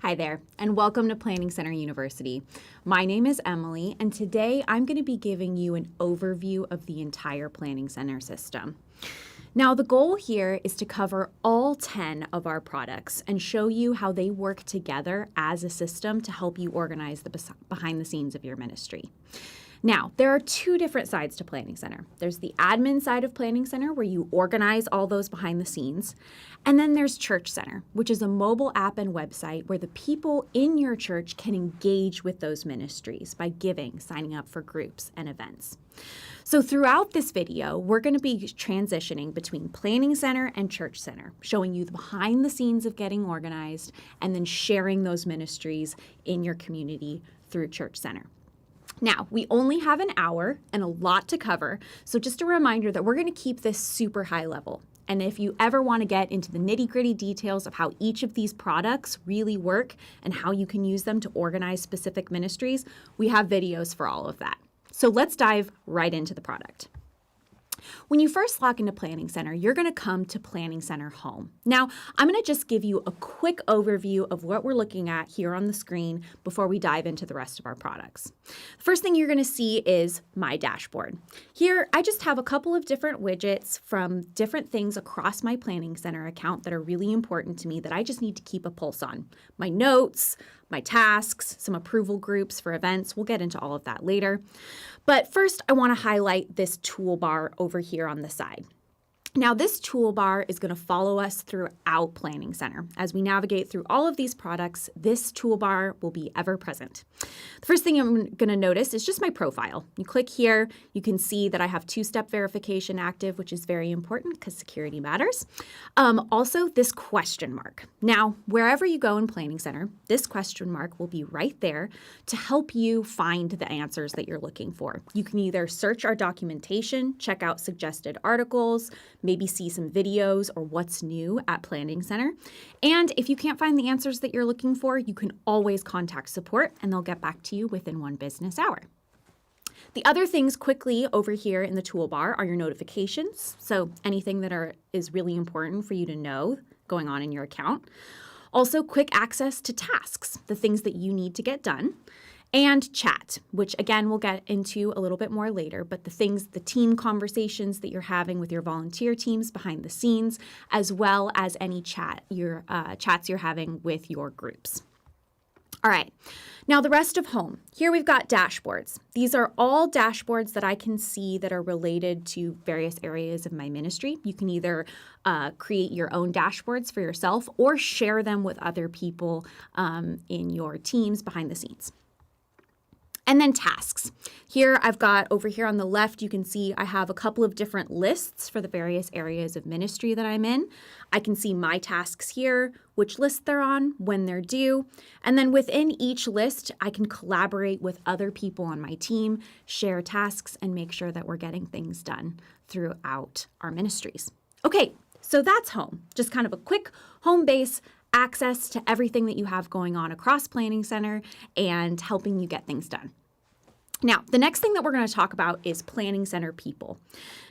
Hi there, and welcome to Planning Center University. My name is Emily, and today I'm going to be giving you an overview of the entire Planning Center system. Now, the goal here is to cover all 10 of our products and show you how they work together as a system to help you organize the behind the scenes of your ministry. Now, there are two different sides to Planning Center. There's the admin side of Planning Center where you organize all those behind the scenes. And then there's Church Center, which is a mobile app and website where the people in your church can engage with those ministries by giving, signing up for groups and events. So throughout this video, we're going to be transitioning between Planning Center and Church Center, showing you the behind the scenes of getting organized and then sharing those ministries in your community through Church Center. Now, we only have an hour and a lot to cover, so just a reminder that we're going to keep this super high level. And if you ever want to get into the nitty-gritty details of how each of these products really work and how you can use them to organize specific ministries, we have videos for all of that. So let's dive right into the product. When you first log into Planning Center, you're going to come to Planning Center Home. Now, I'm going to just give you a quick overview of what we're looking at here on the screen before we dive into the rest of our products. The first thing you're going to see is my dashboard. Here, I just have a couple of different widgets from different things across my Planning Center account that are really important to me that I just need to keep a pulse on. My notes, my tasks, some approval groups for events. We'll get into all of that later. But first, I want to highlight this toolbar over here on the side. Now, this toolbar is going to follow us throughout Planning Center. As we navigate through all of these products, this toolbar will be ever present. The first thing I'm going to notice is just my profile. You click here, you can see that I have two-step verification active, which is very important because security matters. Also, this question mark. Now, wherever you go in Planning Center, this question mark will be right there to help you find the answers that you're looking for. You can either search our documentation, check out suggested articles, maybe see some videos or what's new at Planning Center. And if you can't find the answers that you're looking for, you can always contact support and they'll get back to you within 1 business hour. The other things quickly over here in the toolbar are your notifications. So anything that is really important for you to know going on in your account. Also quick access to tasks, the things that you need to get done. And chat, which again, we'll get into a little bit more later, but the team conversations that you're having with your volunteer teams behind the scenes, as well as any chats you're having with your groups. All right, now the rest of home. Here we've got dashboards. These are all dashboards that I can see that are related to various areas of my ministry. You can either create your own dashboards for yourself or share them with other people in your teams behind the scenes. And then tasks. Here I've got over here on the left, you can see I have a couple of different lists for the various areas of ministry that I'm in. I can see my tasks here, which list they're on, when they're due. And then within each list, I can collaborate with other people on my team, share tasks, and make sure that we're getting things done throughout our ministries. Okay, so that's home. Just kind of a quick home base access to everything that you have going on across Planning Center and helping you get things done. Now, the next thing that we're going to talk about is Planning Center People.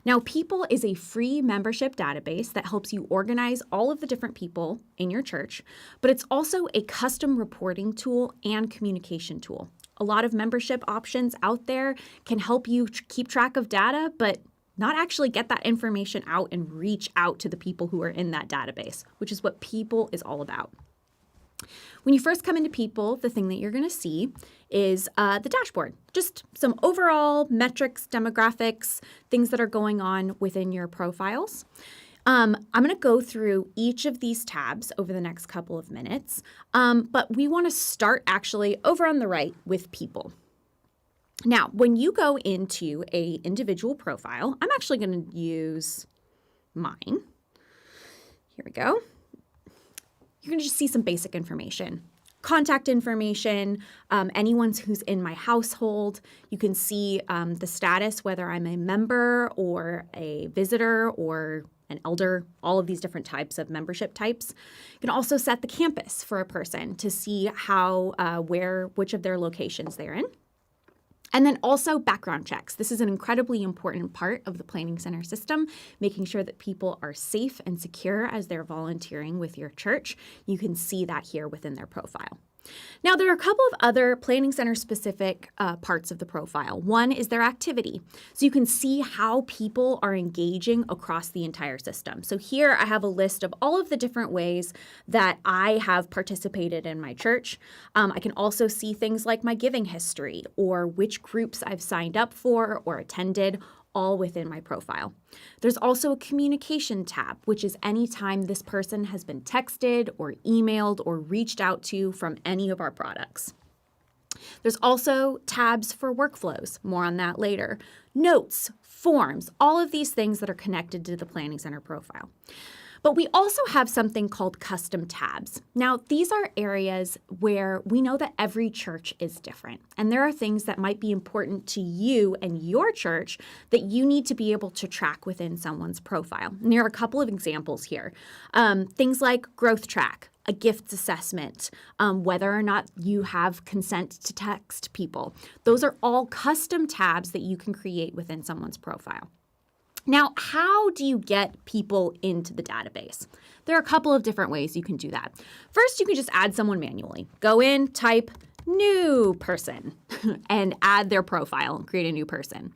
Now, People is a free membership database that helps you organize all of the different people in your church, but it's also a custom reporting tool and communication tool. A lot of membership options out there can help you keep track of data, but not actually get that information out and reach out to the people who are in that database, which is what People is all about. When you first come into People, the thing that you're going to see is the dashboard, just some overall metrics, demographics, things that are going on within your profiles. I'm going to go through each of these tabs over the next couple of minutes, but we want to start actually over on the right with People. Now, when you go into an individual profile, I'm actually going to use mine. Here we go. You're going to just see some basic information. Contact information, anyone who's in my household. You can see the status, whether I'm a member or a visitor or an elder, all of these different types of membership types. You can also set the campus for a person to see which of their locations they're in. And then also background checks. This is an incredibly important part of the planning center system, making sure that people are safe and secure as they're volunteering with your church. You can see that here within their profile. Now, there are a couple of other planning center specific parts of the profile. One is their activity. So you can see how people are engaging across the entire system. So here I have a list of all of the different ways that I have participated in my church. I can also see things like my giving history or which groups I've signed up for or attended, all within my profile. There's also a communication tab, which is anytime this person has been texted or emailed or reached out to from any of our products. There's also tabs for workflows, more on that later. Notes, forms, all of these things that are connected to the Planning Center profile. But we also have something called custom tabs. Now, these are areas where we know that every church is different, and there are things that might be important to you and your church that you need to be able to track within someone's profile. And there are a couple of examples here. Things like growth track, a gifts assessment, whether or not you have consent to text people. Those are all custom tabs that you can create within someone's profile. Now, how do you get people into the database? There are a couple of different ways you can do that. First, you can just add someone manually. Go in, type new person, and add their profile and create a new person.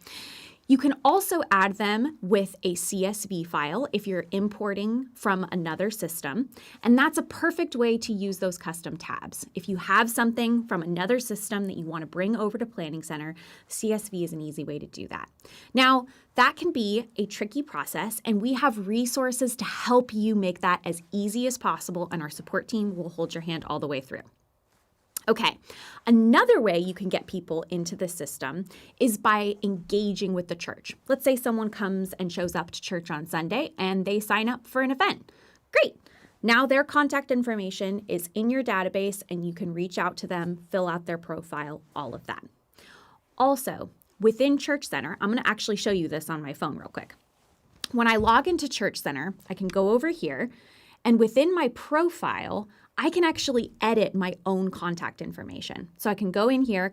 You can also add them with a CSV file if you're importing from another system, and that's a perfect way to use those custom tabs. If you have something from another system that you want to bring over to Planning Center, CSV is an easy way to do that. Now, that can be a tricky process, and we have resources to help you make that as easy as possible, and our support team will hold your hand all the way through. Okay, another way you can get people into the system is by engaging with the church. Let's say someone comes and shows up to church on Sunday and they sign up for an event. Great. Now their contact information is in your database and you can reach out to them, fill out their profile, all of that. Also, within Church Center, I'm going to actually show you this on my phone real quick. When I log into Church Center, I can go over here, and within my profile, I can actually edit my own contact information. So I can go in here,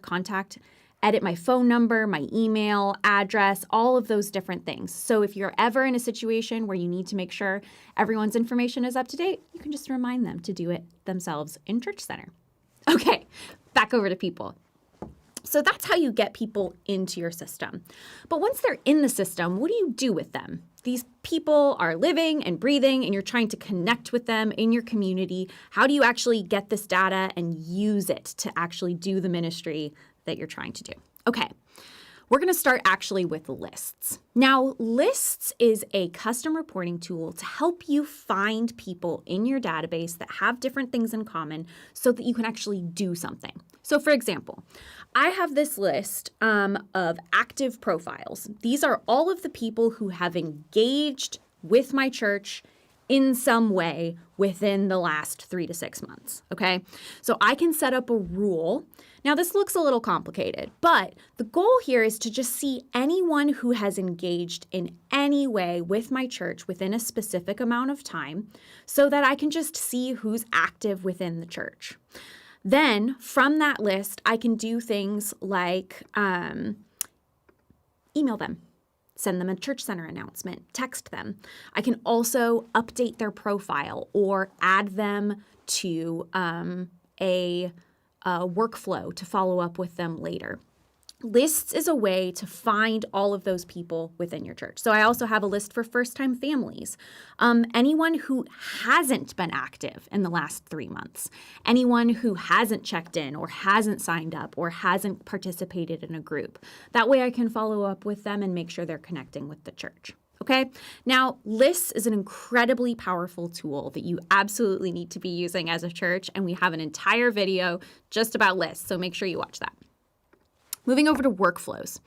edit my phone number, my email, address, all of those different things. So if you're ever in a situation where you need to make sure everyone's information is up to date, you can just remind them to do it themselves in Church Center. Okay, back over to people. So that's how you get people into your system. But once they're in the system, what do you do with them? These people are living and breathing, and you're trying to connect with them in your community. How do you actually get this data and use it to actually do the ministry that you're trying to do? Okay, we're going to start actually with lists. Now, lists is a custom reporting tool to help you find people in your database that have different things in common so that you can actually do something. So for example, I have this list of active profiles. These are all of the people who have engaged with my church in some way within the last 3 to 6 months, okay? So I can set up a rule. Now, this looks a little complicated, but the goal here is to just see anyone who has engaged in any way with my church within a specific amount of time so that I can just see who's active within the church. Then, from that list, I can do things like email them, send them a church center announcement, text them. I can also update their profile or add them to a workflow to follow up with them later. Lists is a way to find all of those people within your church. So I also have a list for first-time families, anyone who hasn't been active in the last 3 months, anyone who hasn't checked in or hasn't signed up or hasn't participated in a group. That way I can follow up with them and make sure they're connecting with the church. Okay, now lists is an incredibly powerful tool that you absolutely need to be using as a church, and we have an entire video just about lists, so make sure you watch that. Moving over to workflows.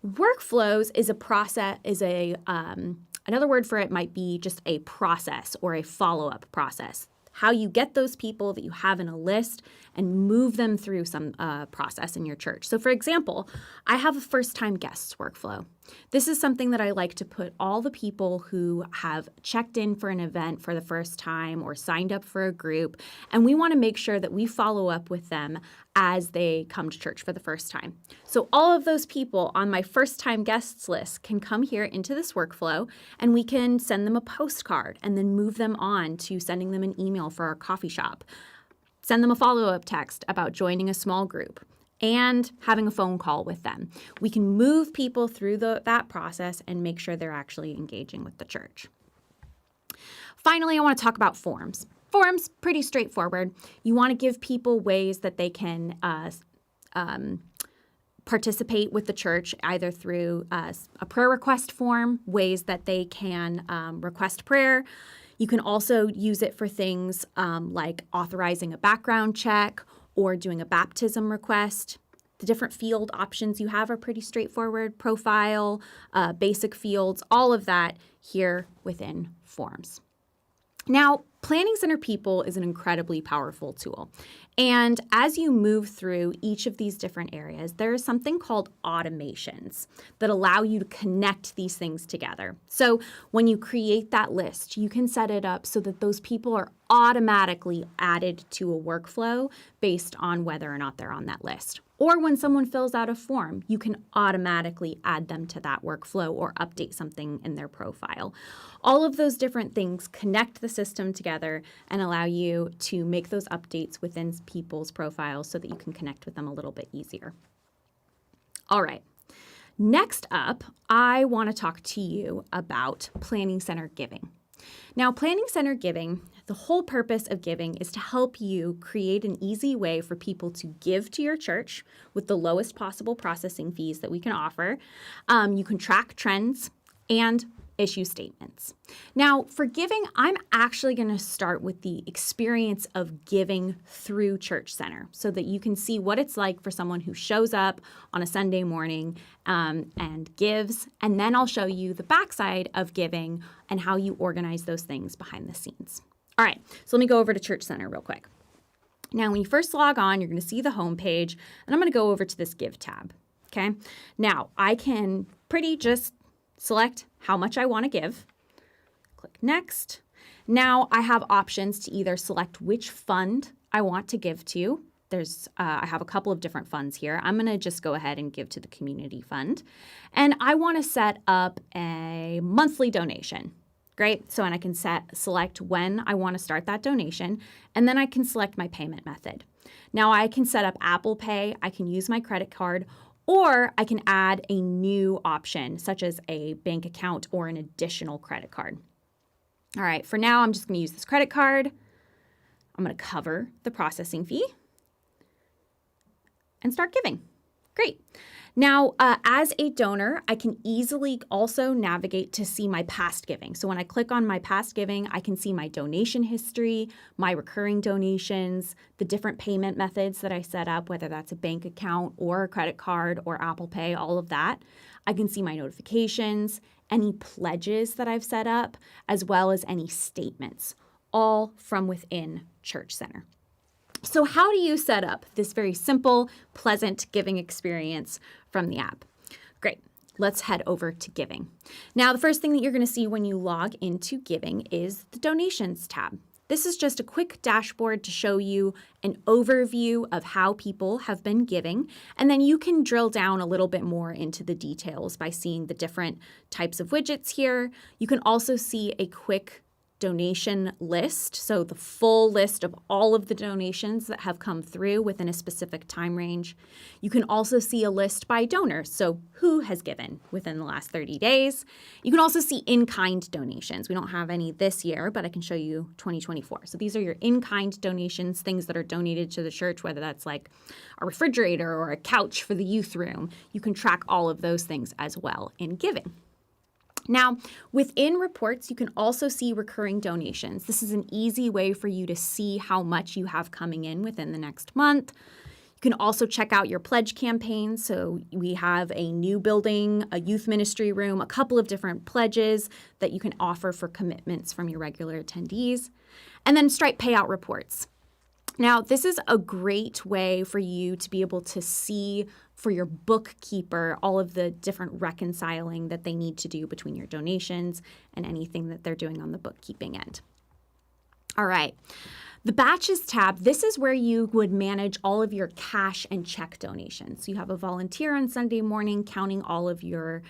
Workflows is a process, another word for it might be just a process or a follow-up process. How you get those people that you have in a list and move them through some process in your church. So for example, I have a first-time guests workflow. This is something that I like to put all the people who have checked in for an event for the first time or signed up for a group, and we want to make sure that we follow up with them as they come to church for the first time. So all of those people on my first time guests list can come here into this workflow, and we can send them a postcard and then move them on to sending them an email for our coffee shop, send them a follow-up text about joining a small group, and having a phone call with them. We can move people through that process and make sure they're actually engaging with the church. Finally, I want to talk about forms. Forms, pretty straightforward. You want to give people ways that they can participate with the church, either through a prayer request form, ways that they can request prayer. You can also use it for things like authorizing a background check or doing a baptism request. The different field options you have are pretty straightforward. Profile, basic fields, all of that here within Forms. Now, Planning Center People is an incredibly powerful tool. And as you move through each of these different areas, there is something called automations that allow you to connect these things together. So when you create that list, you can set it up so that those people are automatically added to a workflow based on whether or not they're on that list. Or when someone fills out a form, you can automatically add them to that workflow or update something in their profile. All of those different things connect the system together and allow you to make those updates within people's profiles so that you can connect with them a little bit easier. All right. Next up, I want to talk to you about Planning Center Giving. Now, Planning Center Giving, the whole purpose of giving is to help you create an easy way for people to give to your church with the lowest possible processing fees that we can offer. You can track trends and issue statements. Now, for giving, I'm actually going to start with the experience of giving through Church Center so that you can see what it's like for someone who shows up on a Sunday morning and gives. And then I'll show you the backside of giving and how you organize those things behind the scenes. All right, so let me go over to Church Center real quick. Now, when you first log on, you're going to see the home page, and I'm going to go over to this Give tab, okay? Now, I can just select how much I want to give. Click Next. Now, I have options to either select which fund I want to give to. I have a couple of different funds here. I'm going to just go ahead and give to the community fund. And I want to set up a monthly donation. Great. So, and I can select when I want to start that donation, and then I can select my payment method. Now, I can set up Apple Pay. I can use my credit card, or I can add a new option, such as a bank account or an additional credit card. All right. For now, I'm just going to use this credit card. I'm going to cover the processing fee and start giving. Great. Now, as a donor, I can easily also navigate to see my past giving. So when I click on my past giving, I can see my donation history, my recurring donations, the different payment methods that I set up, whether that's a bank account or a credit card or Apple Pay, all of that. I can see my notifications, any pledges that I've set up, as well as any statements, all from within Church Center. So how do you set up this very simple, pleasant giving experience from the app? Great. Let's head over to Giving. Now, the first thing that you're going to see when you log into Giving is the Donations tab. This is just a quick dashboard to show you an overview of how people have been giving, and then you can drill down a little bit more into the details by seeing the different types of widgets here. You can also see a quick donation list, so the full list of all of the donations that have come through within a specific time range. You can also see a list by donor, so who has given within the last 30 days. You can also see in-kind donations. We don't have any this year, but I can show you 2024. So these are your in-kind donations, things that are donated to the church, whether that's like a refrigerator or a couch for the youth room. You can track all of those things as well in Giving. Now, within reports, you can also see recurring donations. This is an easy way for you to see how much you have coming in within the next month. You can also check out your pledge campaigns. So we have a new building, a youth ministry room, a couple of different pledges that you can offer for commitments from your regular attendees. And then Stripe payout reports. Now, this is a great way for you to be able to see for your bookkeeper all of the different reconciling that they need to do between your donations and anything that they're doing on the bookkeeping end. All right. The Batches tab, this is where you would manage all of your cash and check donations. So you have a volunteer on Sunday morning counting all of your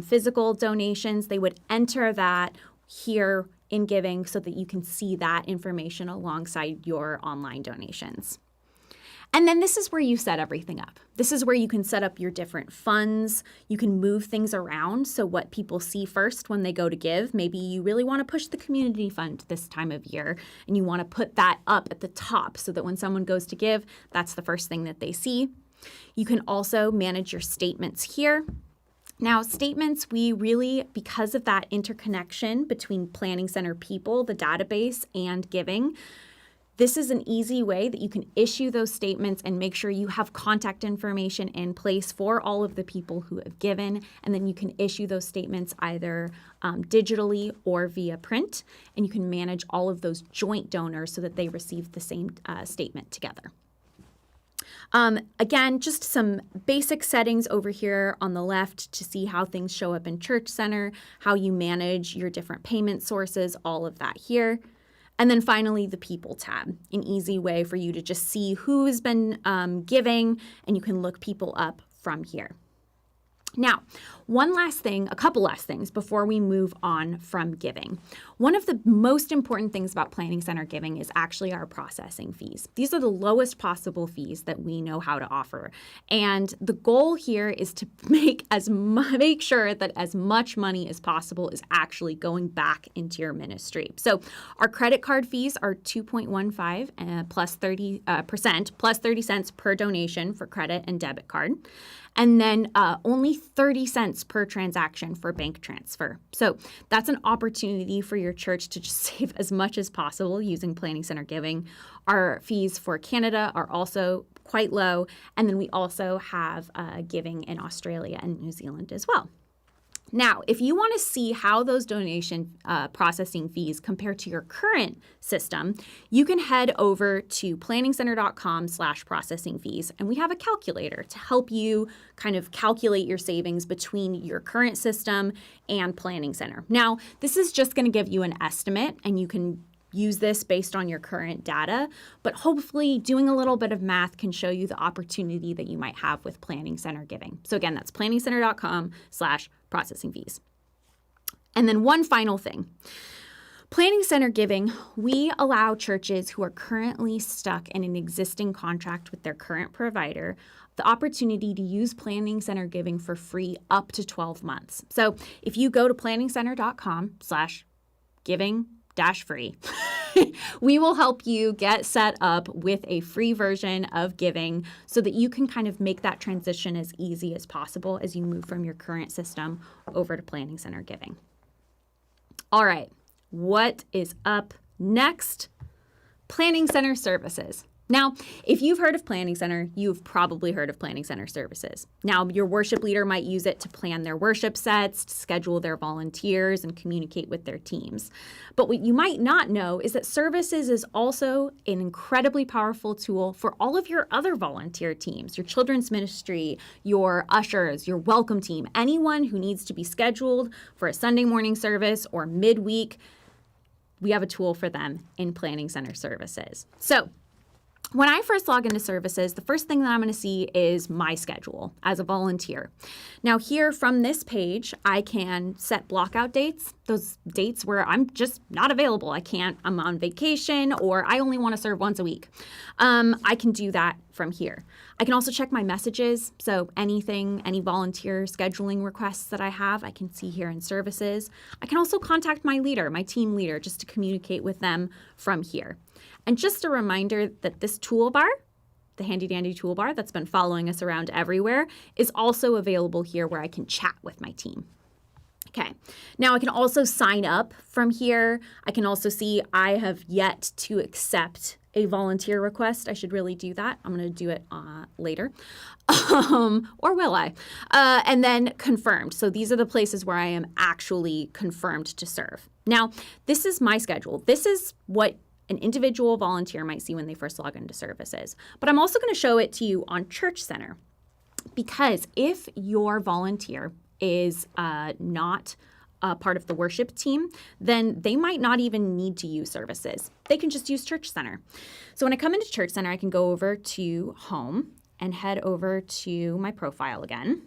physical donations. They would enter that here in Giving so that you can see that information alongside your online donations. And then this is where you set everything up. This is where you can set up your different funds. You can move things around. So what people see first when they go to give, maybe you really want to push the community fund this time of year, and you want to put that up at the top so that when someone goes to give, that's the first thing that they see. You can also manage your statements here. Now, statements, we really, because of that interconnection between Planning Center people, the database, and Giving, this is an easy way that you can issue those statements and make sure you have contact information in place for all of the people who have given, and then you can issue those statements either digitally or via print, and you can manage all of those joint donors so that they receive the same statement together. Again, just some basic settings over here on the left to see how things show up in Church Center, how you manage your different payment sources, all of that here. And then finally, the People tab, an easy way for you to just see who has been giving, and you can look people up from here. Now, a couple last things before we move on from Giving. One of the most important things about Planning Center Giving is actually our processing fees. These are the lowest possible fees that we know how to offer. And the goal here is to make sure that as much money as possible is actually going back into your ministry. So our credit card fees are 2.15 plus 30% plus 30 cents per donation for credit and debit card. And then only 30 cents per transaction for bank transfer. So that's an opportunity for your church to just save as much as possible using Planning Center Giving. Our fees for Canada are also quite low. And then we also have giving in Australia and New Zealand as well. Now, if you want to see how those donation processing fees compare to your current system, you can head over to planningcenter.com/processing fees, and we have a calculator to help you kind of calculate your savings between your current system and Planning Center. Now, this is just going to give you an estimate, and you can use this based on your current data, but hopefully doing a little bit of math can show you the opportunity that you might have with Planning Center Giving. So again, that's planningcenter.com/processing fees. And then one final thing. Planning Center Giving, we allow churches who are currently stuck in an existing contract with their current provider the opportunity to use Planning Center Giving for free up to 12 months. So if you go to planningcenter.com/giving-free, we will help you get set up with a free version of Giving so that you can kind of make that transition as easy as possible as you move from your current system over to Planning Center Giving. All right, what is up next? Planning Center Services. Now, if you've heard of Planning Center, you've probably heard of Planning Center Services. Now, your worship leader might use it to plan their worship sets, to schedule their volunteers, and communicate with their teams. But what you might not know is that Services is also an incredibly powerful tool for all of your other volunteer teams, your children's ministry, your ushers, your welcome team, anyone who needs to be scheduled for a Sunday morning service or midweek. We have a tool for them in Planning Center Services. So, when I first log into Services, the first thing that I'm going to see is my schedule as a volunteer. Now here from this page, I can set blockout dates, those dates where I'm just not available. I'm on vacation, or I only want to serve once a week. I can do that from here. I can also check my messages. So any volunteer scheduling requests that I have, I can see here in Services. I can also contact my leader, my team leader, just to communicate with them from here. And just a reminder that this toolbar, the handy dandy toolbar that's been following us around everywhere, is also available here where I can chat with my team. Okay, now I can also sign up from here. I can also see I have yet to accept a volunteer request. I should really do that. I'm going to do it later. Or will I? And then confirmed. So these are the places where I am actually confirmed to serve. Now, this is my schedule. This is what an individual volunteer might see when they first log into Services. But I'm also going to show it to you on Church Center, because if your volunteer is not part of the worship team, then they might not even need to use services. They can just use Church Center. So when I come into Church Center, I can go over to Home and head over to my profile again.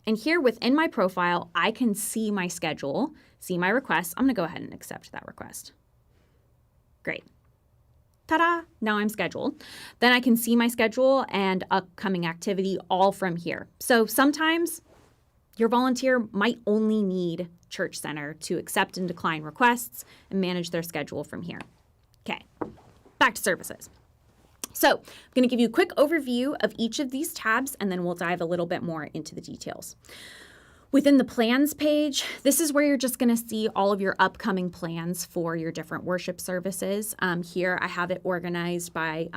And here within my profile, I can see my schedule, see my requests. I'm going to go ahead and accept that request. Great. Ta-da! Now I'm scheduled. Then I can see my schedule and upcoming activity all from here. So sometimes your volunteer might only need Church Center to accept and decline requests and manage their schedule from here. Okay, back to services. So I'm going to give you a quick overview of each of these tabs, and then we'll dive a little bit more into the details. Within the plans page, this is where you're just going to see all of your upcoming plans for your different worship services. Here I have it organized by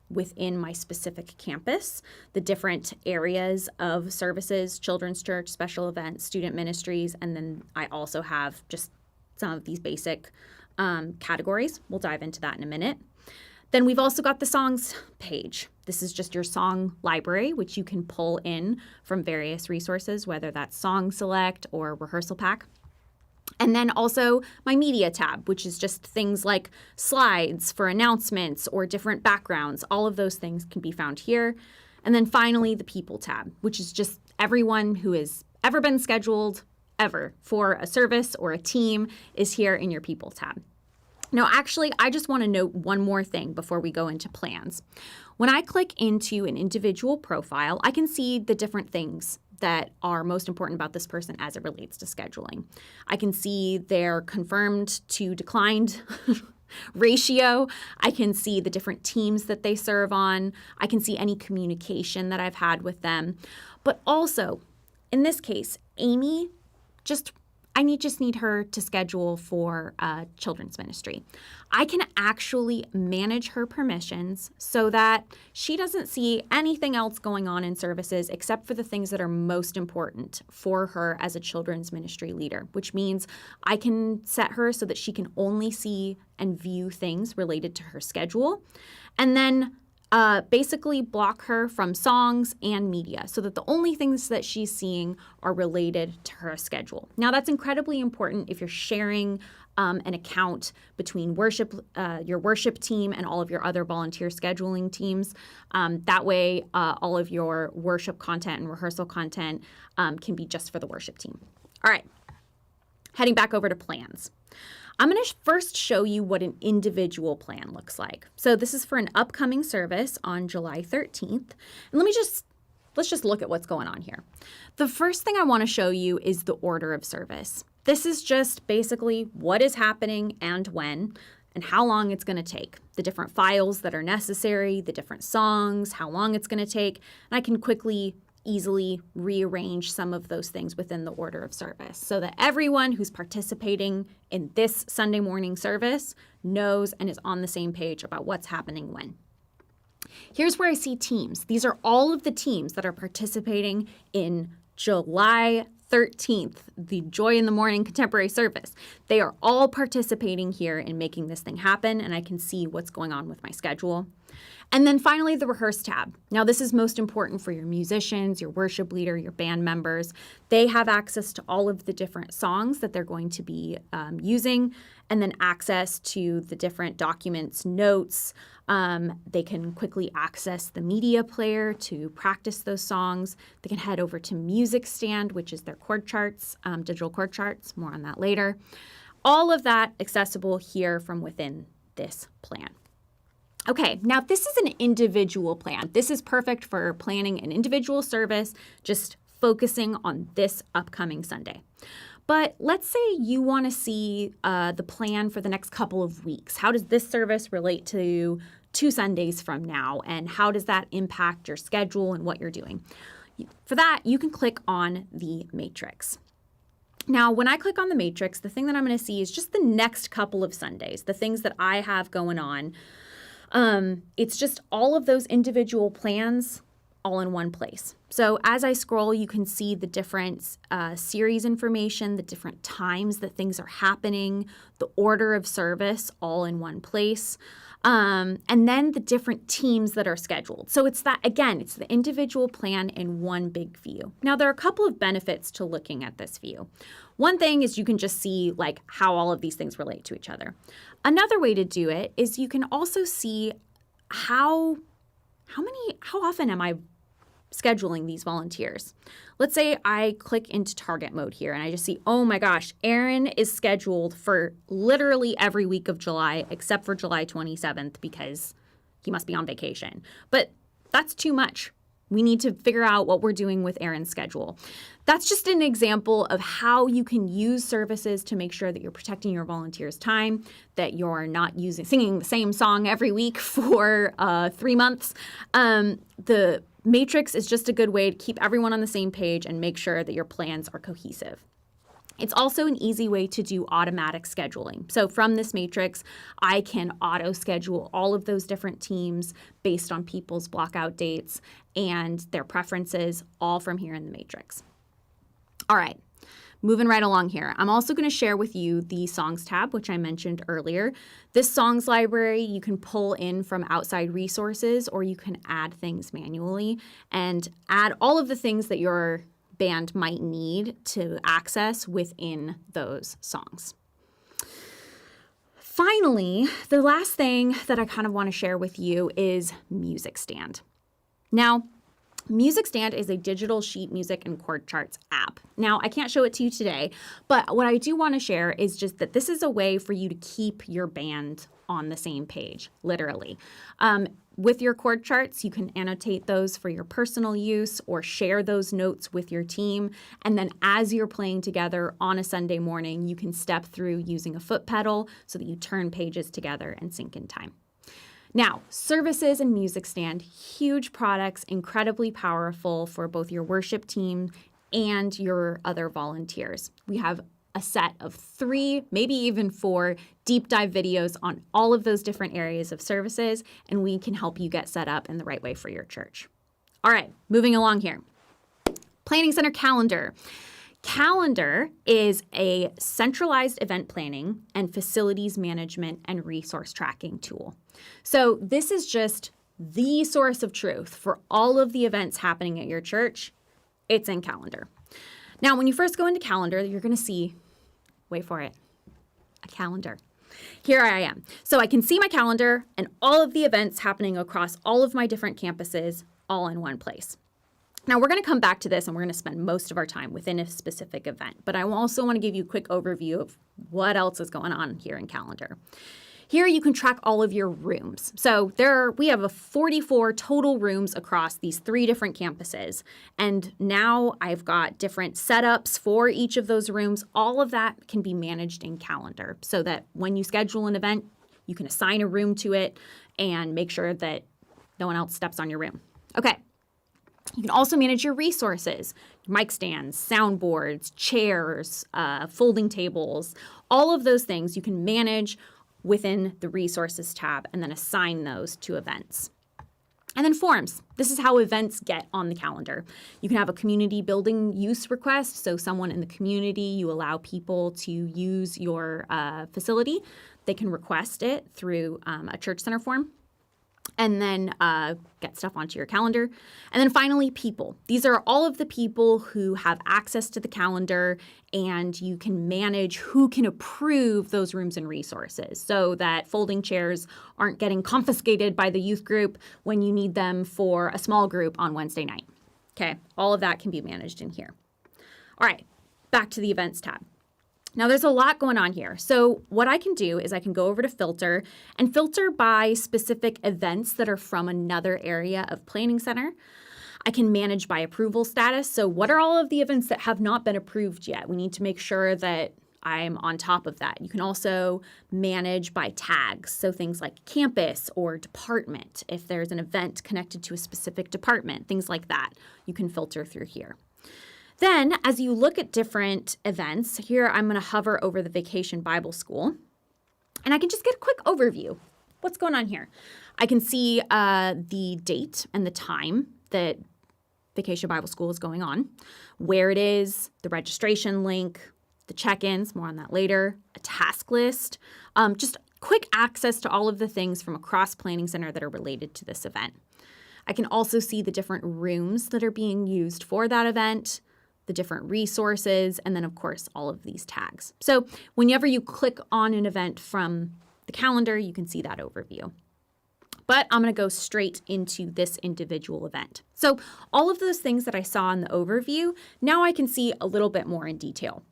within my specific campus, the different areas of services, children's church, special events, student ministries, and then I also have just some of these basic categories. We'll dive into that in a minute. Then we've also got the songs page. This is just your song library, which you can pull in from various resources, whether that's Song Select or Rehearsal Pack. And then also my media tab, which is just things like slides for announcements or different backgrounds. All of those things can be found here. And then finally, the people tab, which is just everyone who has ever been scheduled ever for a service or a team is here in your people tab. Now, actually, I just want to note one more thing before we go into plans. When I click into an individual profile, I can see the different things that are most important about this person as it relates to scheduling. I can see their confirmed to declined ratio. I can see the different teams that they serve on. I can see any communication that I've had with them. But also, in this case, Amy I just need her to schedule for children's ministry. I can actually manage her permissions so that she doesn't see anything else going on in services except for the things that are most important for her as a children's ministry leader, which means I can set her so that she can only see and view things related to her schedule. And then basically block her from songs and media so that the only things that she's seeing are related to her schedule. Now, that's incredibly important if you're sharing an account between your worship team and all of your other volunteer scheduling teams. That way, all of your worship content and rehearsal content can be just for the worship team. All right, heading back over to plans. I'm going to first show you what an individual plan looks like. So this is for an upcoming service on July 13th. And let's just look at what's going on here. The first thing I want to show you is the order of service. This is just basically what is happening and when and how long it's going to take, the different files that are necessary, the different songs, how long it's going to take, and I can easily rearrange some of those things within the order of service so that everyone who's participating in this Sunday morning service knows and is on the same page about what's happening when. Here's where I see teams. These are all of the teams that are participating in July 13th, the Joy in the Morning Contemporary Service. They are all participating here in making this thing happen, and I can see what's going on with my schedule. And then finally, the Rehearse tab. Now, this is most important for your musicians, your worship leader, your band members. They have access to all of the different songs that they're going to be using, and then access to the different documents, notes. They can quickly access the media player to practice those songs. They can head over to Music Stand, which is their chord charts, digital chord charts. More on that later. All of that accessible here from within this plan. Okay, now this is an individual plan. This is perfect for planning an individual service, just focusing on this upcoming Sunday. But let's say you want to see the plan for the next couple of weeks. How does this service relate to 2 Sundays from now? And how does that impact your schedule and what you're doing? For that, you can click on the matrix. Now, when I click on the matrix, the thing that I'm going to see is just the next couple of Sundays, the things that I have going on. It's just all of those individual plans all in one place. So as I scroll, you can see the different series information, the different times that things are happening, the order of service all in one place. And then the different teams that are scheduled. So it's that, again, it's the individual plan in one big view. Now, there are a couple of benefits to looking at this view. One thing is you can just see like how all of these things relate to each other. Another way to do it is you can also see how often am I scheduling these volunteers. Let's say I click into target mode here and I just see, oh my gosh, Aaron is scheduled for literally every week of July except for July 27th because he must be on vacation. But that's too much. We need to figure out what we're doing with Aaron's schedule. That's just an example of how you can use services to make sure that you're protecting your volunteers' time, that you're not singing the same song every week for 3 months. The matrix is just a good way to keep everyone on the same page and make sure that your plans are cohesive. It's also an easy way to do automatic scheduling. So from this matrix, I can auto-schedule all of those different teams based on people's blockout dates and their preferences, all from here in the matrix. All right, moving right along here. I'm also going to share with you the Songs tab, which I mentioned earlier. This Songs library you can pull in from outside resources, or you can add things manually and add all of the things that your band might need to access within those songs. Finally, the last thing that I kind of want to share with you is Music Stand. Now, Music Stand is a digital sheet music and chord charts app. Now, I can't show it to you today, but what I do want to share is just that this is a way for you to keep your band on the same page, literally. With your chord charts, you can annotate those for your personal use or share those notes with your team. And then as you're playing together on a Sunday morning, you can step through using a foot pedal so that you turn pages together and sync in time. Now, services and Music Stand, huge products, incredibly powerful for both your worship team and your other volunteers. We have a set of 3, maybe even 4 deep dive videos on all of those different areas of services, and we can help you get set up in the right way for your church. All right, moving along here. Planning Center Calendar. Calendar is a centralized event planning and facilities management and resource tracking tool. So this is just the source of truth for all of the events happening at your church. It's in Calendar. Now, when you first go into Calendar, you're going to see, wait for it, a calendar. Here I am. So I can see my calendar and all of the events happening across all of my different campuses all in one place. Now, we're going to come back to this and we're going to spend most of our time within a specific event, but I also want to give you a quick overview of what else is going on here in Calendar. Here you can track all of your rooms. So we have 44 total rooms across these 3 different campuses. And now I've got different setups for each of those rooms. All of that can be managed in Calendar so that when you schedule an event, you can assign a room to it and make sure that no one else steps on your room. Okay. You can also manage your resources, mic stands, soundboards, chairs, folding tables, all of those things you can manage within the resources tab and then assign those to events. And then forms. This is how events get on the calendar. You can have a community building use request. So someone in the community, you allow people to use your facility. They can request it through a church center form. And then get stuff onto your calendar. And then finally, people. These are all of the people who have access to the calendar, and you can manage who can approve those rooms and resources so that folding chairs aren't getting confiscated by the youth group when you need them for a small group on Wednesday night. Okay, all of that can be managed in here. All right, back to the events tab. Now, there's a lot going on here. So what I can do is I can go over to filter and filter by specific events that are from another area of Planning Center. I can manage by approval status. So what are all of the events that have not been approved yet? We need to make sure that I'm on top of that. You can also manage by tags. So things like campus or department. If there's an event connected to a specific department, things like that, you can filter through here. Then, as you look at different events, here I'm going to hover over the Vacation Bible School, and I can just get a quick overview. What's going on here? I can see the date and the time that Vacation Bible School is going on, where it is, the registration link, the check-ins, more on that later, a task list, just quick access to all of the things from across Planning Center that are related to this event. I can also see the different rooms that are being used for that event, the different resources, and then, of course, all of these tags. So whenever you click on an event from the calendar, you can see that overview. But I'm going to go straight into this individual event. So all of those things that I saw in the overview, now I can see a little bit more in detail.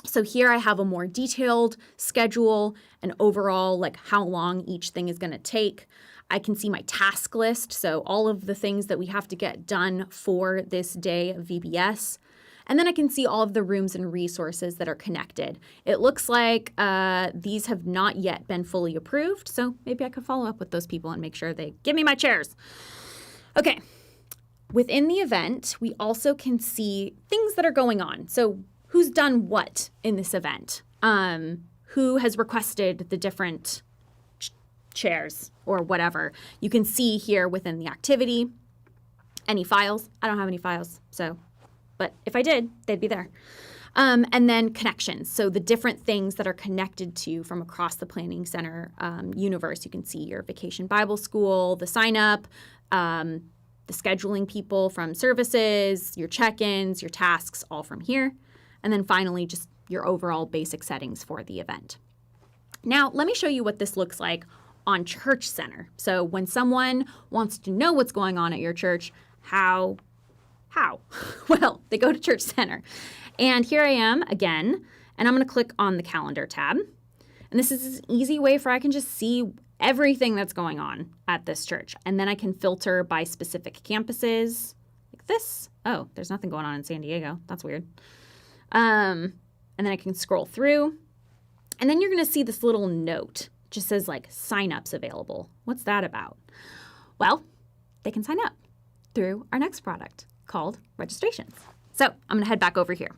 So here I have a more detailed schedule and overall like how long each thing is going to take. I can see my task list, so all of the things that we have to get done for this day of VBS. And then I can see all of the rooms and resources that are connected. It looks like these have not yet been fully approved, so maybe I could follow up with those people and make sure they give me my chairs. Okay, within the event, we also can see things that are going on. So who's done what in this event? Who has requested the different chairs or whatever. You can see here within the activity. Any files? I don't have any files, but if I did, they'd be there. And then connections. So the different things that are connected to from across the Planning Center universe. You can see your Vacation Bible School, the sign up, the scheduling people from services, your check-ins, your tasks, all from here. And then finally, just your overall basic settings for the event. Now, let me show you what this looks like on Church Center. So when someone wants to know what's going on at your church, how? Well, they go to Church Center. And here I am again, and I'm going to click on the calendar tab. And this is an easy way for I can just see everything that's going on at this church. And then I can filter by specific campuses like this. Oh, there's nothing going on in San Diego. That's weird. And then I can scroll through. And then you're going to see this little note. It just says like signups available. What's that about? Well, they can sign up through our next product called registrations. So I'm going to head back over here.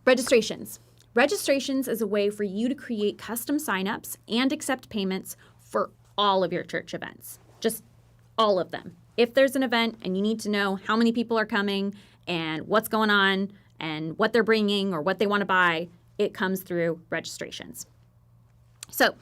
Registrations. Registrations is a way for you to create custom signups and accept payments for all of your church events. Just all of them. If there's an event and you need to know how many people are coming and what's going on and what they're bringing or what they want to buy, it comes through registrations. So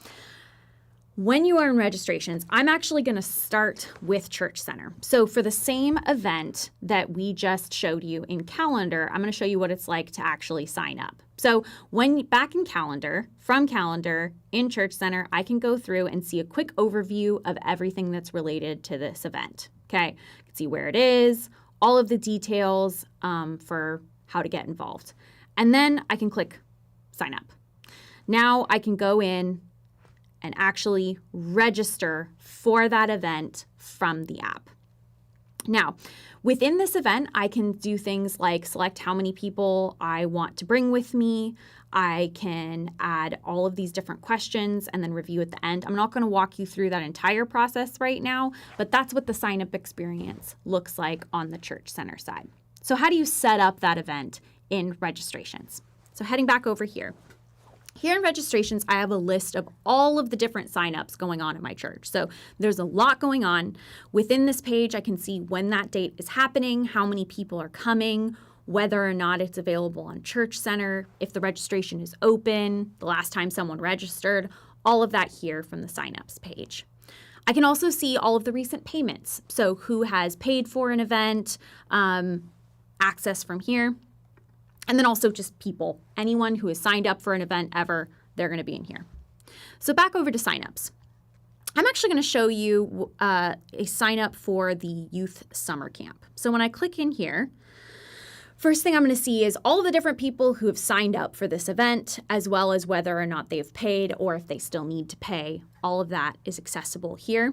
when you are in registrations, I'm actually going to start with Church Center. So for the same event that we just showed you in Calendar, I'm going to show you what it's like to actually sign up. So when back in Calendar, from Calendar in Church Center, I can go through and see a quick overview of everything that's related to this event. Okay, I can see where it is, all of the details for how to get involved. And then I can click sign up. Now I can go in and actually register for that event from the app. Now, within this event, I can do things like select how many people I want to bring with me. I can add all of these different questions and then review at the end. I'm not going to walk you through that entire process right now, but that's what the sign-up experience looks like on the Church Center side. So how do you set up that event in registrations? So heading back over here. Here in registrations, I have a list of all of the different signups going on at my church. So there's a lot going on. Within this page, I can see when that date is happening, how many people are coming, whether or not it's available on Church Center, if the registration is open, the last time someone registered, all of that here from the signups page. I can also see all of the recent payments. So who has paid for an event, access from here. And then also just people, anyone who has signed up for an event ever, they're going to be in here. So back over to signups. I'm actually going to show you a sign up for the youth summer camp. So when I click in here, first thing I'm going to see is all of the different people who have signed up for this event, as well as whether or not they've paid or if they still need to pay. All of that is accessible here.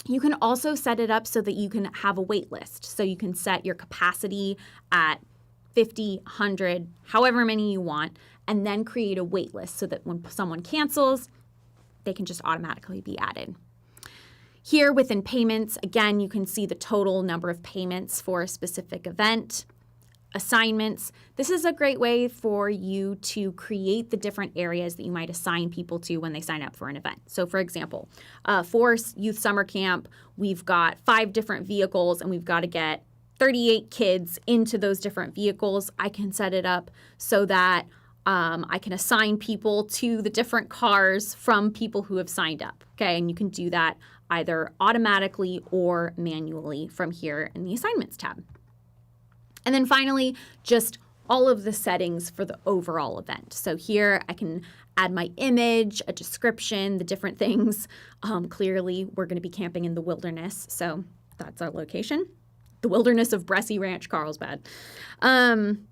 You can also set it up so that you can have a wait list. So you can set your capacity at 50, 100, however many you want, and then create a wait list so that when someone cancels, they can just automatically be added. Here within payments, again, you can see the total number of payments for a specific event. Assignments. This is a great way for you to create the different areas that you might assign people to when they sign up for an event. So for example, for Youth Summer Camp, we've got 5 different vehicles and we've got to get 38 kids into those different vehicles. I can set it up so that I can assign people to the different cars from people who have signed up. Okay, and you can do that either automatically or manually from here in the Assignments tab. And then finally, just all of the settings for the overall event. So here I can add my image, a description, the different things. Clearly, we're going to be camping in the wilderness, so that's our location. The wilderness of Bressy Ranch, Carlsbad. And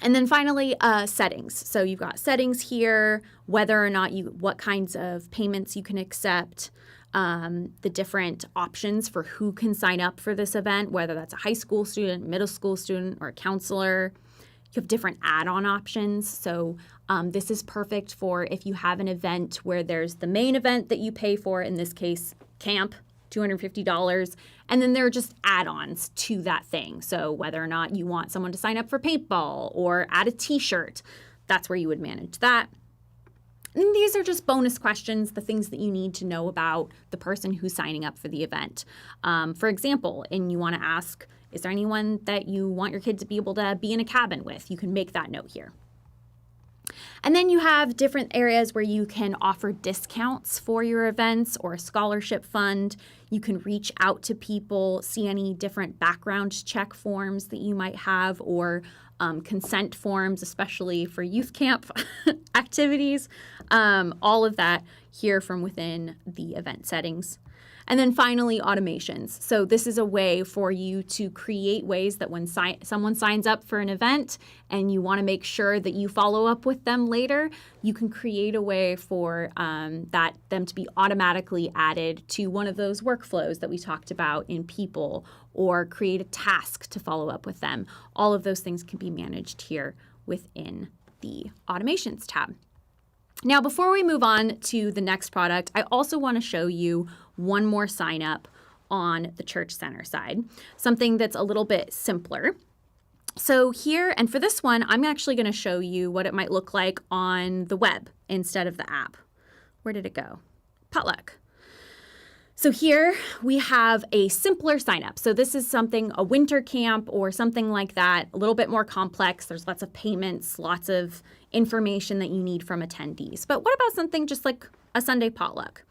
then finally, settings. So you've got settings here, whether or not what kinds of payments you can accept, the different options for who can sign up for this event, whether that's a high school student, middle school student, or a counselor. You have different add-on options. So this is perfect for if you have an event where there's the main event that you pay for, in this case, camp, $250, and then there are just add-ons to that thing. So whether or not you want someone to sign up for paintball or add a t-shirt, that's where you would manage that. And these are just bonus questions, the things that you need to know about the person who's signing up for the event. For example, and you want to ask, is there anyone that you want your kid to be able to be in a cabin with? You can make that note here. And then you have different areas where you can offer discounts for your events or a scholarship fund. You can reach out to people, see any different background check forms that you might have, or consent forms, especially for youth camp activities. All of that here from within the event settings. And then finally, automations. So this is a way for you to create ways that when someone signs up for an event and you want to make sure that you follow up with them later, you can create a way for them to be automatically added to one of those workflows that we talked about in People, or create a task to follow up with them. All of those things can be managed here within the Automations tab. Now, before we move on to the next product, I also want to show you one more sign up on the Church Center side, something that's a little bit simpler. So here, and for this one, I'm actually going to show you what it might look like on the web instead of the app. Where did it go? Potluck. So here we have a simpler sign up. So this is something, a winter camp or something like that, a little bit more complex. There's lots of payments, lots of information that you need from attendees. But what about something just like a Sunday potluck?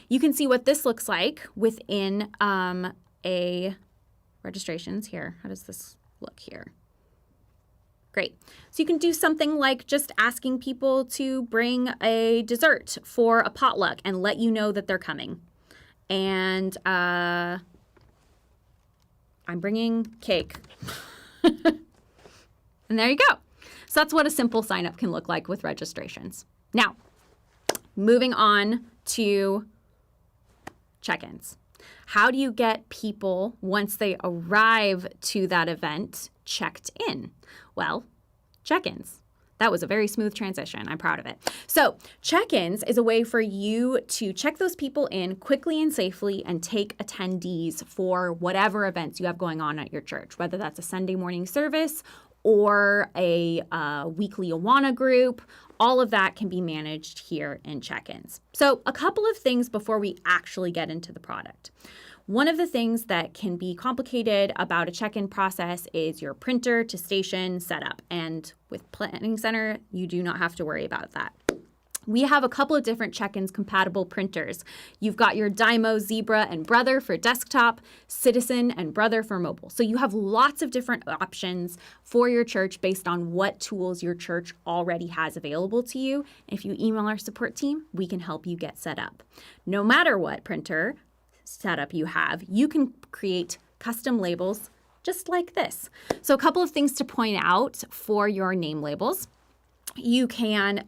You can see what this looks like within a registrations here. How does this look here? Great. So you can do something like just asking people to bring a dessert for a potluck and let you know that they're coming. And I'm bringing cake. And there you go. So that's what a simple sign up can look like with registrations. Now, moving on to check-ins. How do you get people, once they arrive to that event, checked in? Well, check-ins. That was a very smooth transition. I'm proud of it. So check-ins is a way for you to check those people in quickly and safely and take attendees for whatever events you have going on at your church, whether that's a Sunday morning service or a weekly Awana group. All of that can be managed here in check-ins. So a couple of things before we actually get into the product. One of the things that can be complicated about a check-in process is your printer to station setup. And with Planning Center, you do not have to worry about that. We have a couple of different check-ins compatible printers. You've got your Dymo, Zebra, and Brother for desktop, Citizen, and Brother for mobile. So you have lots of different options for your church based on what tools your church already has available to you. If you email our support team, we can help you get set up. No matter what printer setup you have, you can create custom labels just like this. So a couple of things to point out for your name labels. You can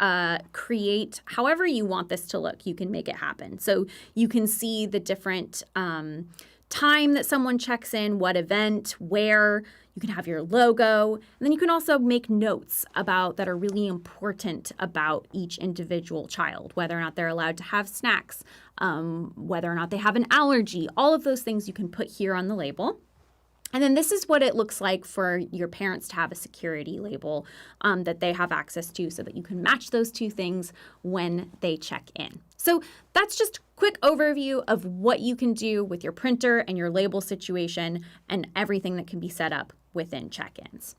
create however you want this to look. You can make it happen. So you can see the different time that someone checks in, what event, where. You can have your logo. And then you can also make notes that are really important about each individual child, whether or not they're allowed to have snacks, whether or not they have an allergy. All of those things you can put here on the label. And then this is what it looks like for your parents to have a security label that they have access to so that you can match those two things when they check in. So that's just a quick overview of what you can do with your printer and your label situation and everything that can be set up within check-ins.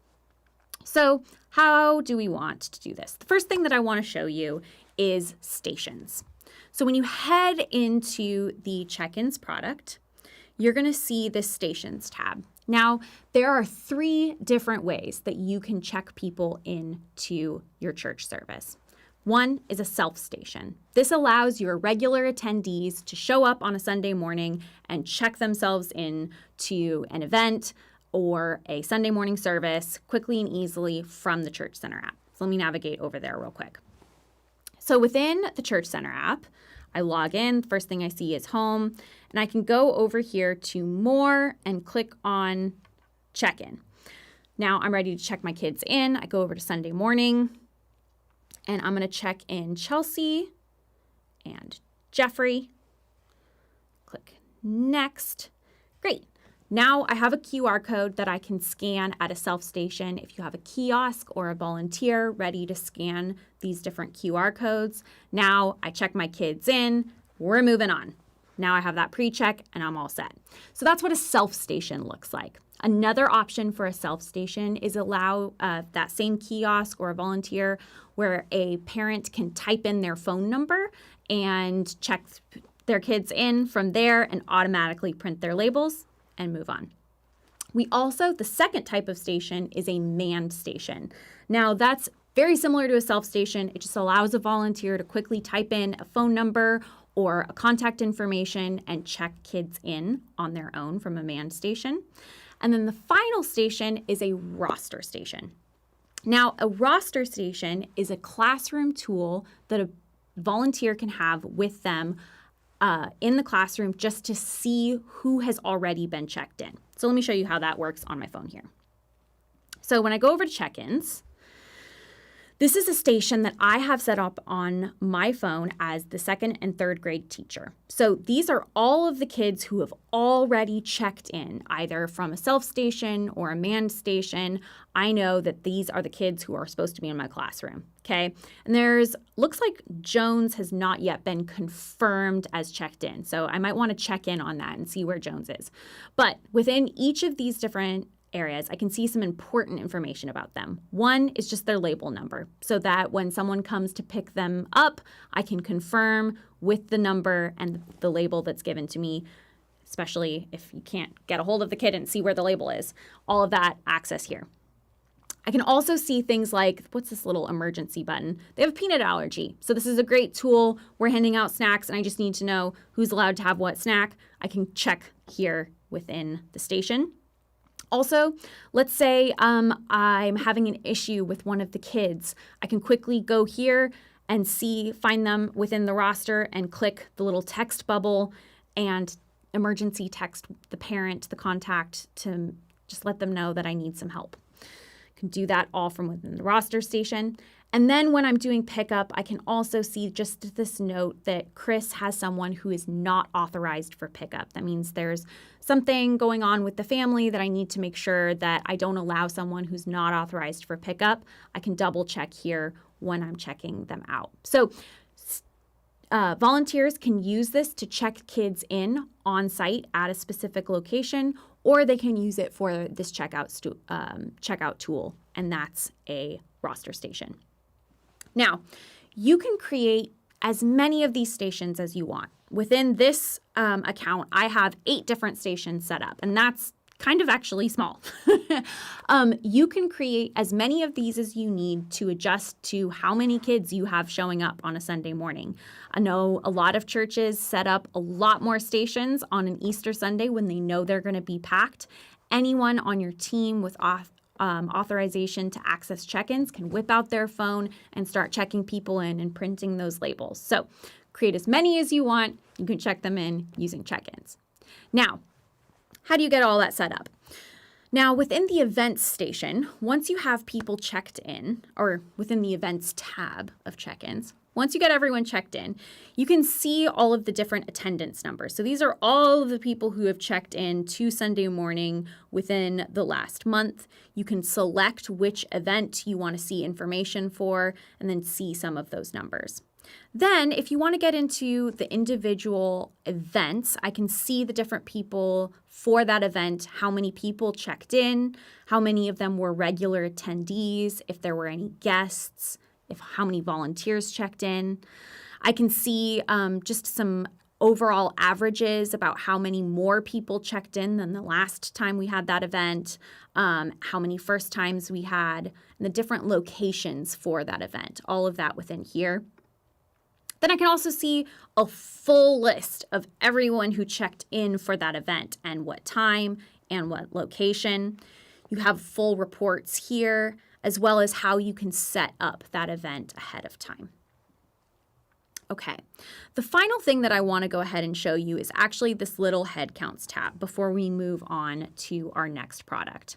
So how do we want to do this? The first thing that I want to show you is stations. So when you head into the check-ins product, you're going to see this stations tab. Now, there are 3 different ways that you can check people into your church service. One is a self-station. This allows your regular attendees to show up on a Sunday morning and check themselves in to an event or a Sunday morning service quickly and easily from the Church Center app. So let me navigate over there real quick. So within the Church Center app, I log in. First thing I see is home, and I can go over here to more and click on check-in. Now I'm ready to check my kids in. I go over to Sunday morning, and I'm going to check in Chelsea and Jeffrey. Click next. Great. Now I have a QR code that I can scan at a self-station. If you have a kiosk or a volunteer ready to scan these different QR codes, now I check my kids in, we're moving on. Now I have that pre-check and I'm all set. So that's what a self-station looks like. Another option for a self-station is allow that same kiosk or a volunteer where a parent can type in their phone number and check their kids in from there and automatically print their labels and move on. The second type of station is a manned station. Now that's very similar to a self-station. It just allows a volunteer to quickly type in a phone number or a contact information and check kids in on their own from a manned station. And then the final station is a roster station. Now, a roster station is a classroom tool that a volunteer can have with them in the classroom just to see who has already been checked in. So let me show you how that works on my phone here. So when I go over to check-ins, this is a station that I have set up on my phone as the 2nd and 3rd grade teacher. So these are all of the kids who have already checked in, either from a self-station or a manned station. I know that these are the kids who are supposed to be in my classroom, okay? And looks like Jones has not yet been confirmed as checked in. So I might want to check in on that and see where Jones is. But within each of these different areas, I can see some important information about them. One is just their label number, so that when someone comes to pick them up, I can confirm with the number and the label that's given to me, especially if you can't get a hold of the kid and see where the label is. All of that access here. I can also see things like, what's this little emergency button? They have a peanut allergy. So this is a great tool. We're handing out snacks and I just need to know who's allowed to have what snack. I can check here within the station. Also, let's say I'm having an issue with one of the kids. I can quickly go here and find them within the roster and click the little text bubble and emergency text the parent, the contact, to just let them know that I need some help. I can do that all from within the roster station. And then when I'm doing pickup, I can also see just this note that Chris has someone who is not authorized for pickup. That means there's something going on with the family that I need to make sure that I don't allow someone who's not authorized for pickup. I can double check here when I'm checking them out. So volunteers can use this to check kids in on site at a specific location, or they can use it for this checkout tool, and that's a roster station. Now, you can create as many of these stations as you want. Within this account, I have 8 different stations set up, and that's kind of actually small. You can create as many of these as you need to adjust to how many kids you have showing up on a Sunday morning. I know a lot of churches set up a lot more stations on an Easter Sunday when they know they're going to be packed. Anyone on your team with authorization to access check-ins can whip out their phone and start checking people in and printing those labels. So create as many as you want. You can check them in using check-ins. Now, how do you get all that set up? Now, within the events station, once you have people checked in, or within the events tab of check-ins, once you get everyone checked in, you can see all of the different attendance numbers. So these are all of the people who have checked in to Sunday morning within the last month. You can select which event you want to see information for and then see some of those numbers. Then if you want to get into the individual events, I can see the different people for that event, how many people checked in, how many of them were regular attendees, if there were any guests, how many volunteers checked in. I can see just some overall averages about how many more people checked in than the last time we had that event, how many first times we had, and the different locations for that event, all of that within here. Then I can also see a full list of everyone who checked in for that event and what time and what location. You have full reports here, as well as how you can set up that event ahead of time. Okay, the final thing that I want to go ahead and show you is actually this little head counts tab before we move on to our next product.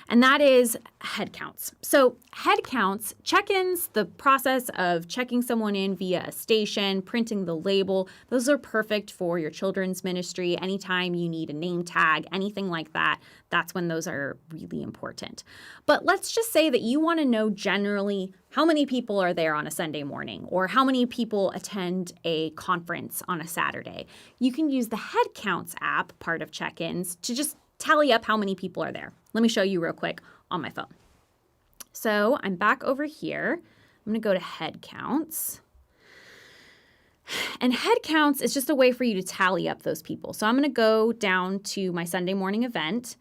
And that is head counts. So head counts, check-ins, the process of checking someone in via a station, printing the label, those are perfect for your children's ministry. Anytime you need a name tag, anything like that, that's when those are really important. But let's just say that you want to know generally how many people are there on a Sunday morning or how many people attend a conference on a Saturday. You can use the head counts app, part of check-ins, to just tally up how many people are there. Let me show you real quick on my phone. So I'm back over here. I'm going to go to head counts. And head counts is just a way for you to tally up those people. So I'm going to go down to my Sunday morning event.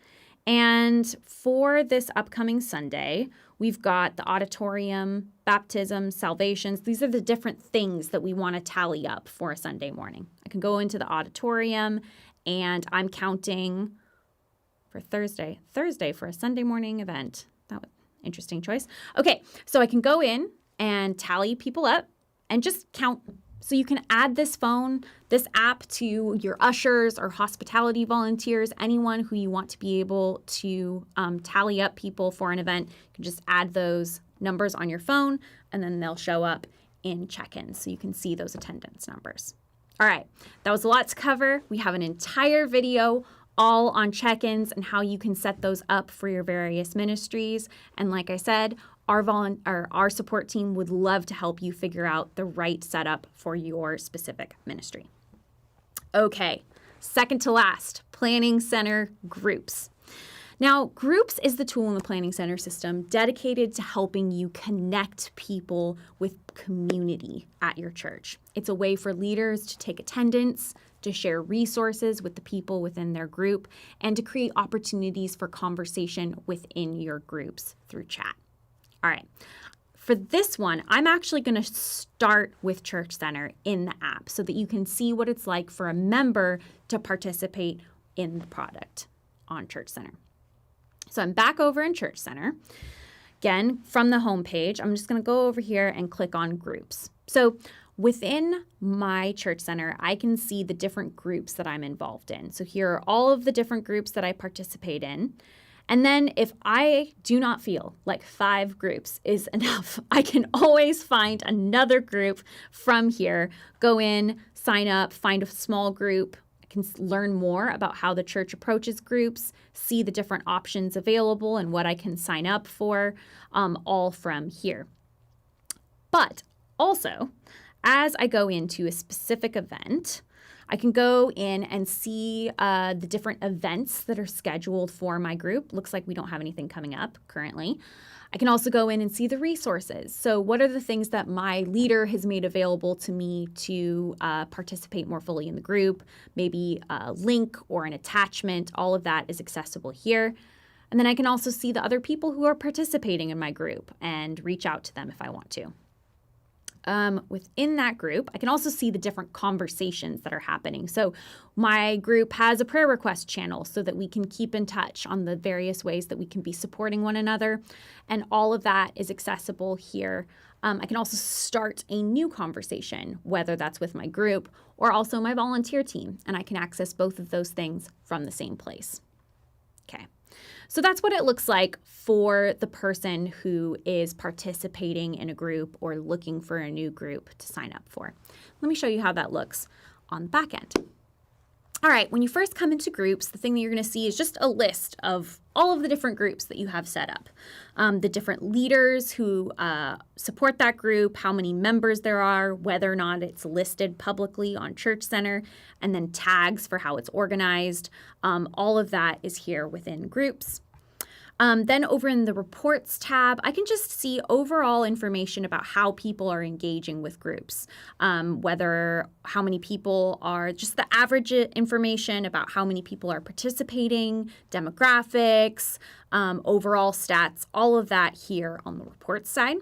And for this upcoming Sunday, we've got the auditorium, baptism, salvations. These are the different things that we want to tally up for a Sunday morning. I can go into the auditorium and I'm counting for Thursday for a Sunday morning event. That was an interesting choice. Okay, so I can go in and tally people up and just count. So you can add this app to your ushers or hospitality volunteers, anyone who you want to be able to tally up people for an event. You can just add those numbers on your phone and then they'll show up in check-ins so you can see those attendance numbers. All right, that was a lot to cover. We have an entire video all on check-ins and how you can set those up for your various ministries. And like I said, our support team would love to help you figure out the right setup for your specific ministry. Okay, second to last, Planning Center groups. Now, groups is the tool in the Planning Center system dedicated to helping you connect people with community at your church. It's a way for leaders to take attendance, to share resources with the people within their group, and to create opportunities for conversation within your groups through chat. All right, for this one, I'm actually going to start with Church Center in the app so that you can see what it's like for a member to participate in the product on Church Center. So I'm back over in Church Center. Again, from the home page, I'm just going to go over here and click on groups. So within my Church Center, I can see the different groups that I'm involved in. So here are all of the different groups that I participate in. And then if I do not feel like 5 groups is enough, I can always find another group from here, go in, sign up, find a small group. I can learn more about how the church approaches groups, see the different options available and what I can sign up for, all from here. But also, as I go into a specific event, I can go in and see the different events that are scheduled for my group. Looks like we don't have anything coming up currently. I can also go in and see the resources. So what are the things that my leader has made available to me to participate more fully in the group? Maybe a link or an attachment. All of that is accessible here. And then I can also see the other people who are participating in my group and reach out to them if I want to. Within that group, I can also see the different conversations that are happening. So my group has a prayer request channel so that we can keep in touch on the various ways that we can be supporting one another. And all of that is accessible here. I can also start a new conversation, whether that's with my group or also my volunteer team. And I can access both of those things from the same place. Okay. So that's what it looks like for the person who is participating in a group or looking for a new group to sign up for. Let me show you how that looks on the back end. All right, when you first come into groups, the thing that you're going to see is just a list of all of the different groups that you have set up. The different leaders who support that group, how many members there are, whether or not it's listed publicly on Church Center, and then tags for how it's organized. All of that is here within groups. Then over in the reports tab, I can just see overall information about how people are engaging with groups, whether how many people are, just the average information about how many people are participating, demographics, overall stats, all of that here on the reports side.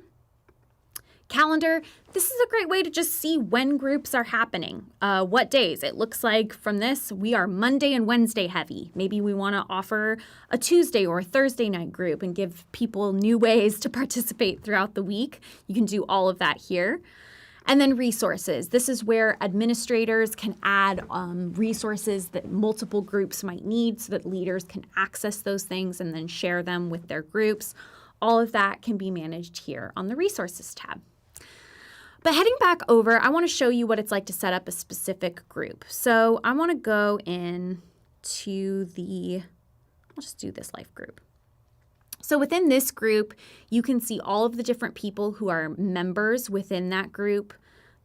Calendar, this is a great way to just see when groups are happening, what days. It looks like from this, we are Monday and Wednesday heavy. Maybe we want to offer a Tuesday or a Thursday night group and give people new ways to participate throughout the week. You can do all of that here. And then resources. This is where administrators can add resources that multiple groups might need so that leaders can access those things and then share them with their groups. All of that can be managed here on the resources tab. But heading back over, I want to show you what it's like to set up a specific group. So I want to go in to I'll just do this life group. So within this group, you can see all of the different people who are members within that group,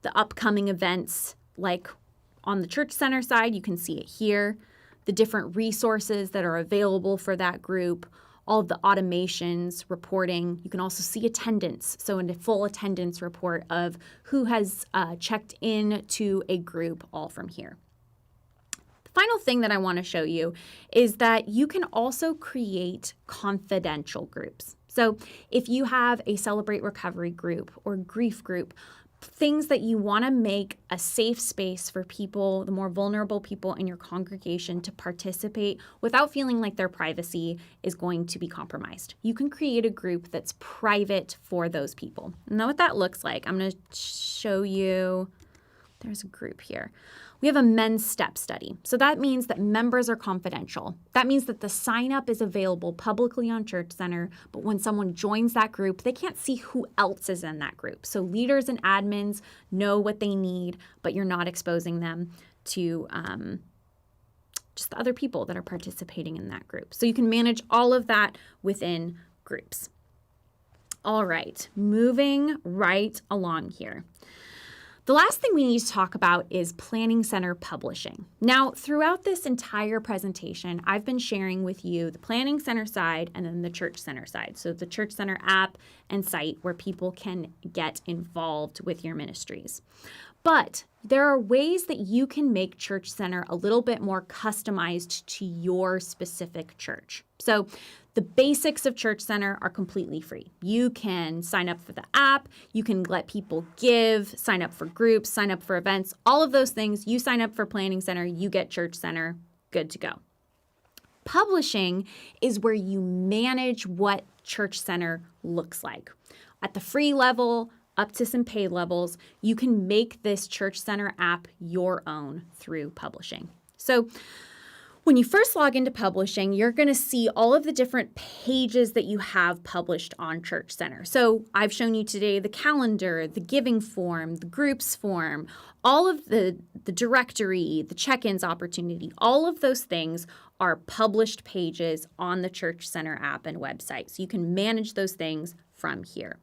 the upcoming events, like on the Church Center side, you can see it here, the different resources that are available for that group, all of the automations, reporting. You can also see attendance, so in a full attendance report of who has checked in to a group, all from here. The final thing that I want to show you is that you can also create confidential groups. So if you have a Celebrate Recovery group or grief group, things that you want to make a safe space for people, the more vulnerable people in your congregation, to participate without feeling like their privacy is going to be compromised. You can create a group that's private for those people. Know what that looks like? I'm going to show you. There's a group here. We have a men's step study. So that means that members are confidential. That means that the sign up is available publicly on Church Center, but when someone joins that group, they can't see who else is in that group. So leaders and admins know what they need, but you're not exposing them to just the other people that are participating in that group. So you can manage all of that within groups. All right, moving right along here. The last thing we need to talk about is Planning Center publishing. Now, throughout this entire presentation, I've been sharing with you the Planning Center side and then the Church Center side. So the Church Center app and site where people can get involved with your ministries. But there are ways that you can make Church Center a little bit more customized to your specific church. So the basics of Church Center are completely free. You can sign up for the app, you can let people give, sign up for groups, sign up for events, all of those things. You sign up for Planning Center, you get Church Center, good to go. Publishing is where you manage what Church Center looks like. At the free level, up to some paid levels, you can make this Church Center app your own through publishing. So when you first log into publishing, you're going to see all of the different pages that you have published on Church Center. So I've shown you today the calendar, the giving form, the groups form, all of the directory, the check-ins opportunity, all of those things are published pages on the Church Center app and website. So you can manage those things from here.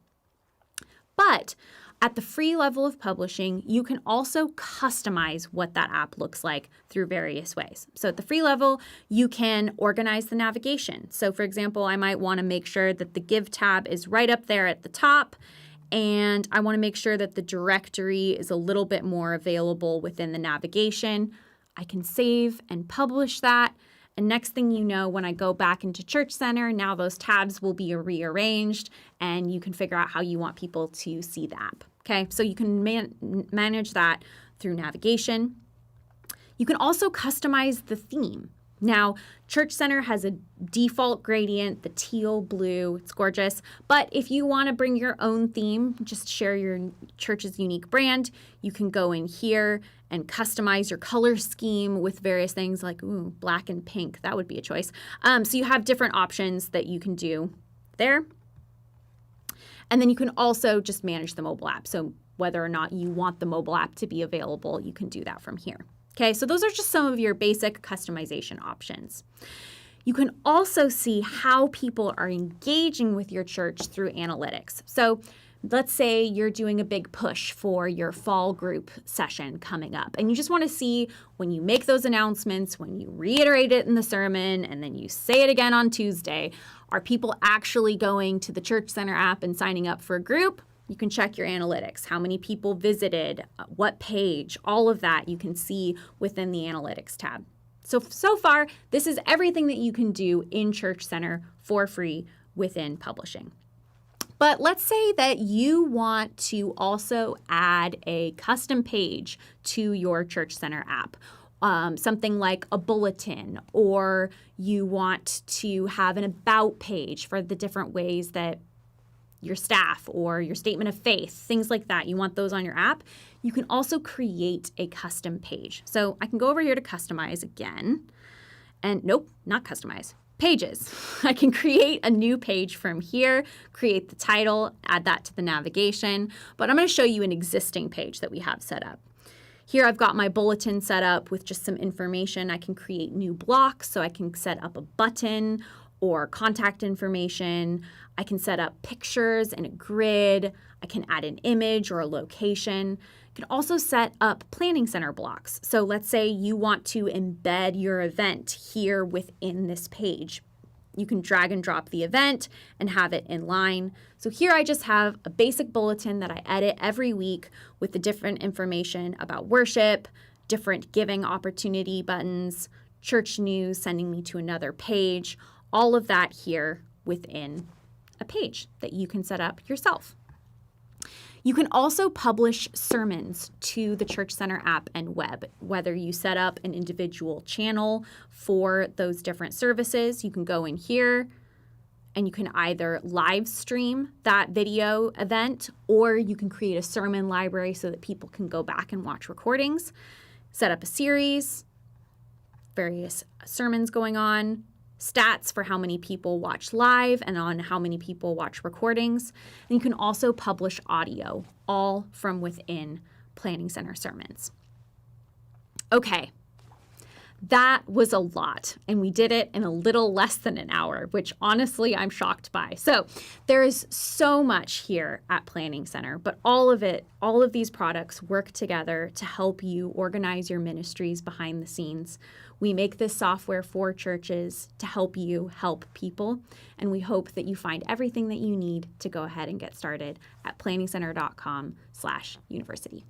But at the free level of publishing, you can also customize what that app looks like through various ways. So at the free level, you can organize the navigation. So for example, I might want to make sure that the Give tab is right up there at the top, and I want to make sure that the directory is a little bit more available within the navigation. I can save and publish that. And next thing you know, when I go back into Church Center, now those tabs will be rearranged and you can figure out how you want people to see the app. Okay, so you can manage that through navigation. You can also customize the theme. Now, Church Center has a default gradient, the teal blue, it's gorgeous. But if you want to bring your own theme, just share your church's unique brand, you can go in here and customize your color scheme with various things like black and pink. That would be a choice. So you have different options that you can do there. And then you can also just manage the mobile app. So whether or not you want the mobile app to be available, you can do that from here. Okay, so those are just some of your basic customization options. You can also see how people are engaging with your church through analytics. So let's say you're doing a big push for your fall group session coming up, and you just want to see when you make those announcements, when you reiterate it in the sermon, and then you say it again on Tuesday, are people actually going to the Church Center app and signing up for a group? You can check your analytics, how many people visited, what page, all of that you can see within the Analytics tab. So far, this is everything that you can do in Church Center for free within publishing. But let's say that you want to also add a custom page to your Church Center app, something like a bulletin, or you want to have an about page for the different ways that your staff or your statement of faith, things like that. You want those on your app. You can also create a custom page. So I can go over here to customize again. And nope, not customize. Pages. I can create a new page from here, create the title, add that to the navigation. But I'm going to show you an existing page that we have set up. Here I've got my bulletin set up with just some information. I can create new blocks, so I can set up a button or contact information. I can set up pictures and a grid. I can add an image or a location. I can also set up planning center blocks. So let's say you want to embed your event here within this page. You can drag and drop the event and have it in line. So here I just have a basic bulletin that I edit every week with the different information about worship, different giving opportunity buttons, church news sending me to another page, all of that here within a page that you can set up yourself. You can also publish sermons to the Church Center app and web, whether you set up an individual channel for those different services. You can go in here and you can either live stream that video event, or you can create a sermon library so that people can go back and watch recordings, set up a series, various sermons going on, stats for how many people watch live and on how many people watch recordings. And you can also publish audio, all from within Planning Center Sermons. Okay, that was a lot, and we did it in a little less than an hour, which honestly I'm shocked by. So there is so much here at Planning Center, but all of these products work together to help you organize your ministries behind the scenes. We make this software for churches to help you help people, and we hope that you find everything that you need to go ahead and get started at planningcenter.com/university.